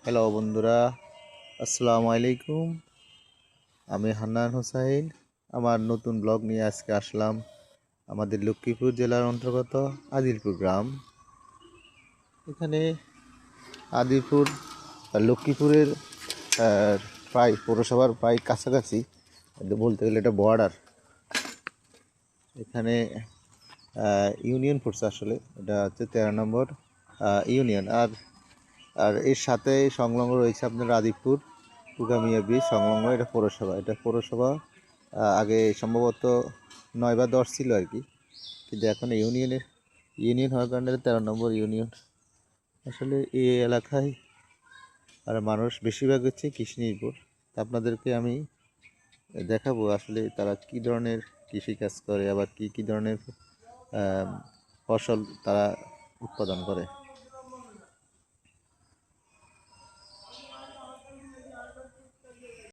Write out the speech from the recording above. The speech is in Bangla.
হ্যালো বন্ধুরা, আসসালামু আলাইকুম। আমি হান্নান হোসাইন। আমার নতুন ব্লগ নিয়ে আজকে আসলাম আমাদের লক্ষ্মীপুর জেলার অন্তর্গত আদিলপুর গ্রাম। এখানে আদিলপুর লক্ষ্মীপুরের প্রায় পৌরসভার প্রায় কাছাকাছি, বলতে গেলে এটা বর্ডার। এখানে ইউনিয়ন পড়ছে, আসলে এটা হচ্ছে 13 নম্বর ইউনিয়ন। আর আর এর সাথে সংলগ্ন রয়েছে আপনার আদিপুর টুকামিয়া ব্রিজ সংলগ্ন। এটা পৌরসভা, আগে সম্ভবত 9 বা 10 ছিল আর কি, কিন্তু এখন ইউনিয়ন হওয়ার কারণে 13 নম্বর ইউনিয়ন। আসলে এই এলাকায় আর মানুষ বেশিরভাগ হচ্ছে কৃষি নির্ভর। তা আপনাদেরকে আমি দেখাবো আসলে তারা কি ধরনের কৃষিকাজ করে, আবার কি ধরনের ফসল তারা উৎপাদন করে।